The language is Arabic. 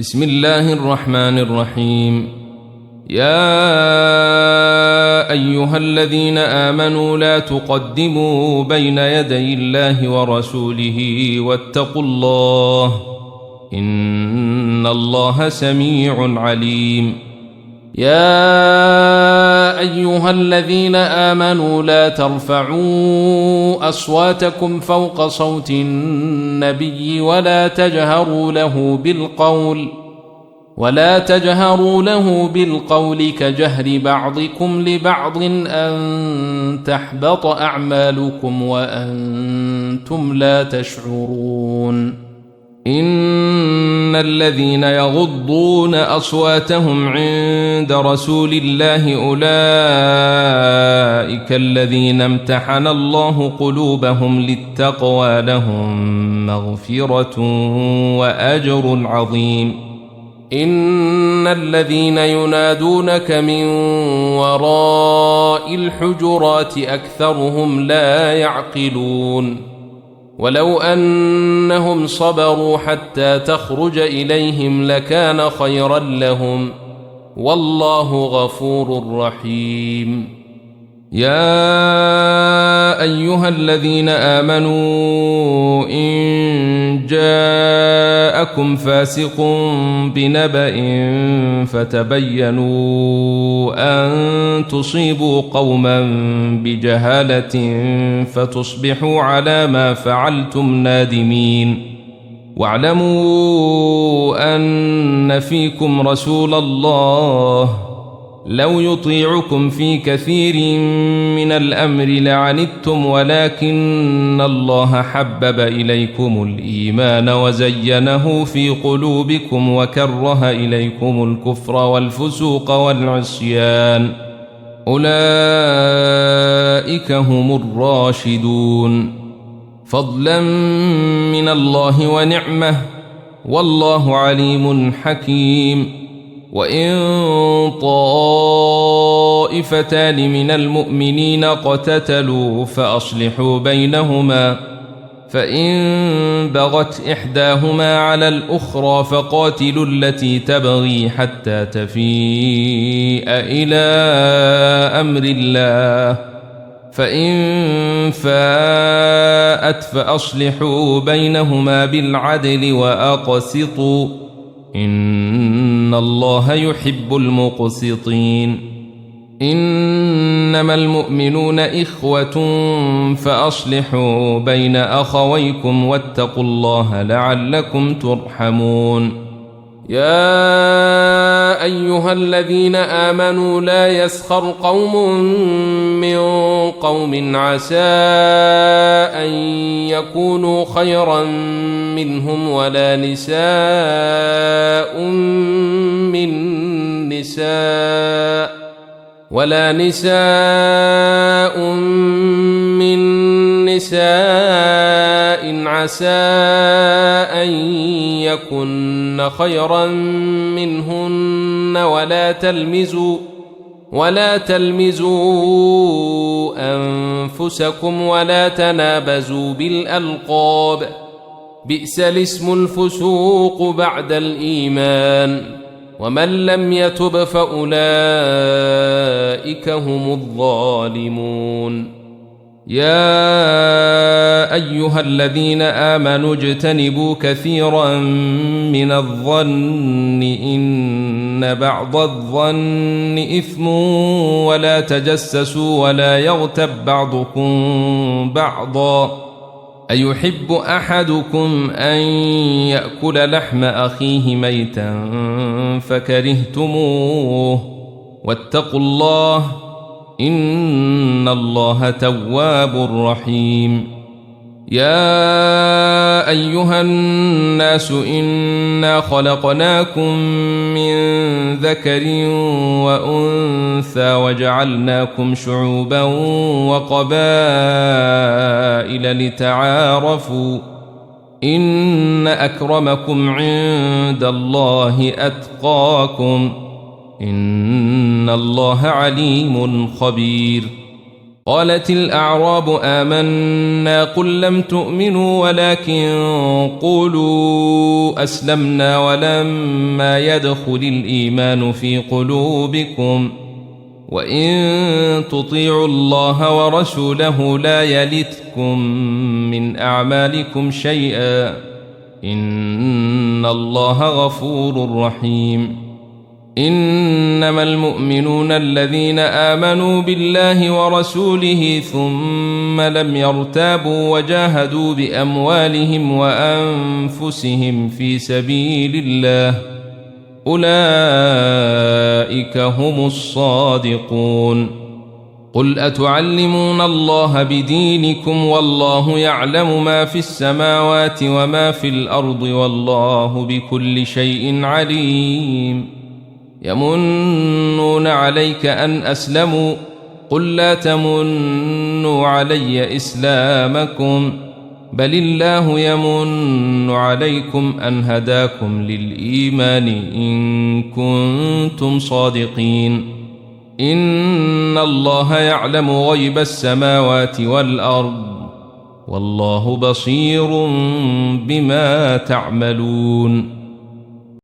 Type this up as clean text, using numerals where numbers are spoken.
بسم الله الرحمن الرحيم. يا أيها الذين آمنوا لا تقدموا بين يدي الله ورسوله واتقوا الله إن الله سميع عليم. يا أيها الذين آمنوا لا ترفعوا أصواتكم فوق صوت النبي ولا تجهروا له بالقول كجهر بعضكم لبعض أن تحبط أعمالكم وأنتم لا تشعرون. إن الذين يغضون أصواتهم عند رسول الله أولئك الذين امتحن الله قلوبهم للتقوى لهم مغفرة وأجر عظيم. إن الذين ينادونك من وراء الحجرات أكثرهم لا يعقلون. ولو أنهم صبروا حتى تخرج إليهم لكان خيرا لهم والله غفور رحيم. يا أيها الذين آمنوا إن جاءكم فاسق بنبأ فتبينوا أن تصيبوا قوما بجهالة فتصبحوا على ما فعلتم نادمين. واعلموا أن فيكم رسول الله لو يطيعكم في كثير من الأمر لعنتم ولكن الله حبب إليكم الإيمان وزينه في قلوبكم وكره إليكم الكفر والفسوق والعصيان أولئك هم الراشدون فضلا من الله ونعمة والله عليم حكيم. وإن طائفتان من المؤمنين اقتتلوا فأصلحوا بينهما فإن بغت إحداهما على الأخرى فقاتلوا التي تبغي حتى تفيء إلى أمر الله فإن فاءت فأصلحوا بينهما بالعدل وأقسطوا إن الله يحب المقسطين. إنما المؤمنون إخوة فأصلحوا بين أخويكم واتقوا الله لعلكم ترحمون. يا أيها الذين آمنوا لا يسخر قوم من قوم عسى أن يكونوا خيرا منهم ولا نساء من نساء عسى أن يكن خيرا منهن ولا تلمزوا أنفسكم ولا تنابزوا بالألقاب بئس الاسم الفسوق بعد الإيمان ومن لم يتب فأولئك هم الظالمون. يا أيها الذين آمنوا اجتنبوا كثيرا من الظن إن بعض الظن إثم ولا تجسسوا ولا يغتب بعضكم بعضا أيحب أحدكم أن يأكل لحم أخيه ميتا فكرهتموه واتقوا الله إن الله تواب رحيم. يا أيها الناس إنا خلقناكم من ذكر وأنثى وجعلناكم شعوبا وقبائل لتعارفوا إن أكرمكم عند الله أتقاكم إن الله عليم خبير. قالت الأعراب آمنا قل لم تؤمنوا ولكن قولوا أسلمنا ولما يدخل الإيمان في قلوبكم وإن تطيعوا الله ورسوله لا يلتكم من أعمالكم شيئا إن الله غفور رحيم إنما المؤمنون الذين آمنوا بالله ورسوله ثم لم يرتابوا وجاهدوا بأموالهم وأنفسهم في سبيل الله أولئك هم الصادقون قل أتعلمون الله بدينكم والله يعلم ما في السماوات وما في الأرض والله بكل شيء عليم يمنون عليك أن أسلموا قل لا تمنوا علي إسلامكم بل الله يمن عليكم أن هداكم للإيمان إن كنتم صادقين إن الله يعلم غيب السماوات والأرض والله بصير بما تعملون